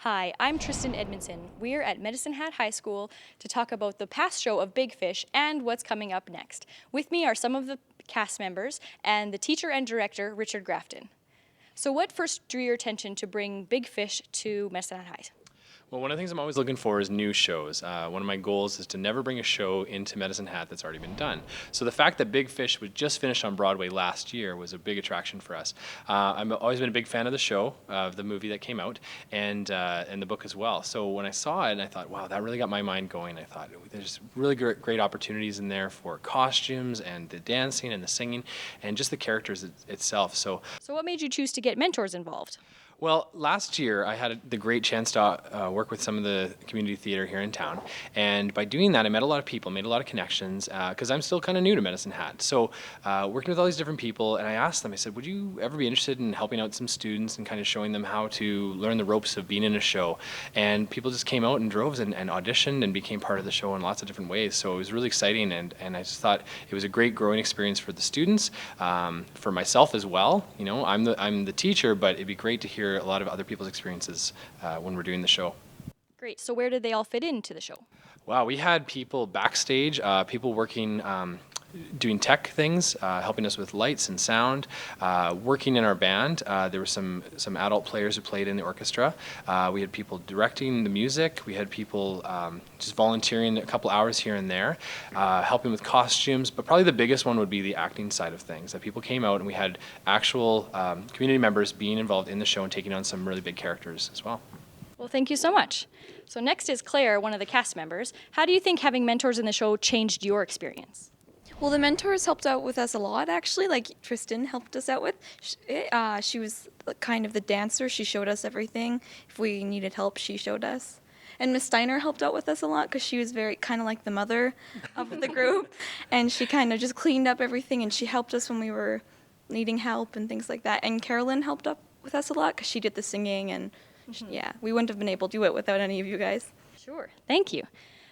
Hi, I'm Tristan Edmondson. We're at Medicine Hat High School to talk about the past show of Big Fish and what's coming up next. With me are some of the cast members and the teacher and director, Richard Grafton. So what first drew your attention to bring Big Fish to Medicine Hat High? Well, one of the things I'm always looking for is new shows. One of my goals is to never bring a show into Medicine Hat that's already been done. So the fact that Big Fish was just finished on Broadway last year was a big attraction for us. I've always been a big fan of the show, of the movie that came out, and the book as well. So when I saw it, I thought, wow, that really got my mind going. I thought there's really great opportunities in there for costumes and the dancing and the singing and just the characters itself. So what made you choose to get mentors involved? Well, last year I had the great chance to work with some of the community theater here in town, and by doing that I met a lot of people, made a lot of connections, because I'm still kind of new to Medicine Hat. So working with all these different people, and I asked them, I said, would you ever be interested in helping out some students and kind of showing them how to learn the ropes of being in a show? And people just came out in droves and auditioned and became part of the show in lots of different ways. So it was really exciting, and I just thought it was a great growing experience for the students, for myself as well. You know, I'm the teacher, but it'd be great to hear a lot of other people's experiences when we're doing the show. Great. So where did they all fit into the show? Wow, we had people backstage, people working, doing tech things, helping us with lights and sound, working in our band. There were some adult players who played in the orchestra. We had people directing the music. We had people just volunteering a couple hours here and there, helping with costumes. But probably the biggest one would be the acting side of things. That people came out and we had actual community members being involved in the show and taking on some really big characters as well. Well, thank you so much. So next is Claire, one of the cast members. How do you think having mentors in the show changed your experience? Well, the mentors helped out with us a lot, actually. Like Tristan helped us out with. She was kind of the dancer. She showed us everything. If we needed help, she showed us. And Miss Steiner helped out with us a lot because she was very kind of like the mother of the group. And she kind of just cleaned up everything, and she helped us when we were needing help and things like that. And Carolyn helped up with us a lot because she did the singing. And yeah, we wouldn't have been able to do it without any of you guys. Sure. Thank you.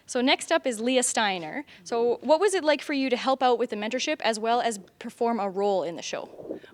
So next up is Leah Steiner. So what was it like for you to help out with the mentorship as well as perform a role in the show?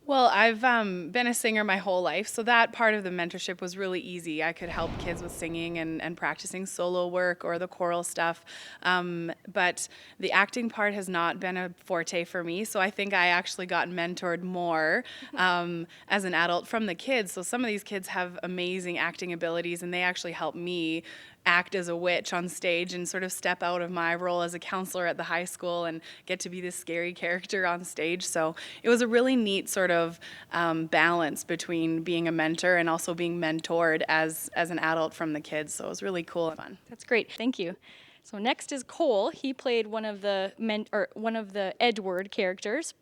Well, I've been a singer my whole life, so that part of the mentorship was really easy. I could help kids with singing and practicing solo work or the choral stuff, but the acting part has not been a forte for me, so I think I actually got mentored more as an adult from the kids. So some of these kids have amazing acting abilities, and they actually help me act as a witch on stage and sort of step out of my role as a counselor at the high school and get to be this scary character on stage. So it was a really neat sort of balance between being a mentor and also being mentored as an adult from the kids. So it was really cool and fun. That's great. Thank you. So next is Cole. He played one of the Edward characters.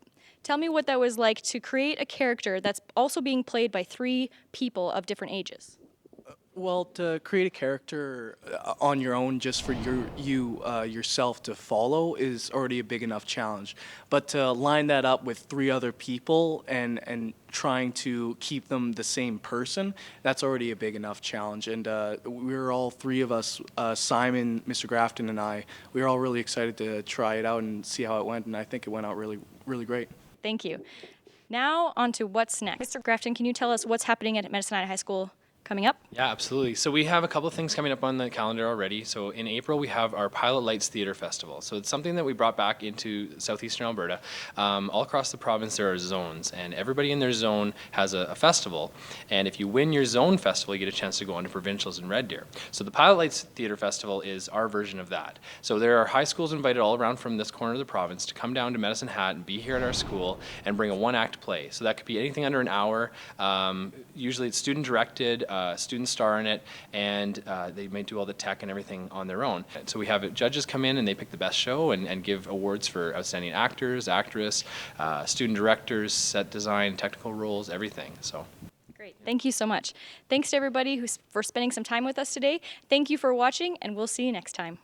Tell me what that was like to create a character that's also being played by 3 people of different ages. Well, to create a character on your own just for yourself to follow is already a big enough challenge. But to line that up with 3 other people and trying to keep them the same person, that's already a big enough challenge. And we were all 3 of us, Simon, Mr. Grafton, and I, we were all really excited to try it out and see how it went, and I think it went out really, really great. Thank you. Now on to what's next. Mr. Grafton, can you tell us what's happening at Medicine Hat High School coming up? Yeah, absolutely. So we have a couple of things coming up on the calendar already. So in April, we have our Pilot Lights Theatre Festival. So it's something that we brought back into southeastern Alberta. All across the province, there are zones, and everybody in their zone has a festival. And if you win your zone festival, you get a chance to go on to provincials in Red Deer. So the Pilot Lights Theatre Festival is our version of that. So there are high schools invited all around from this corner of the province to come down to Medicine Hat and be here at our school and bring a 1-act play. So that could be anything under an hour. Usually it's student-directed. Students star in it, and they may do all the tech and everything on their own. So we have judges come in and they pick the best show and give awards for outstanding actors, actress, student directors, set design, technical roles, everything. So. Great. Thank you so much. Thanks to everybody for spending some time with us today. Thank you for watching, and we'll see you next time.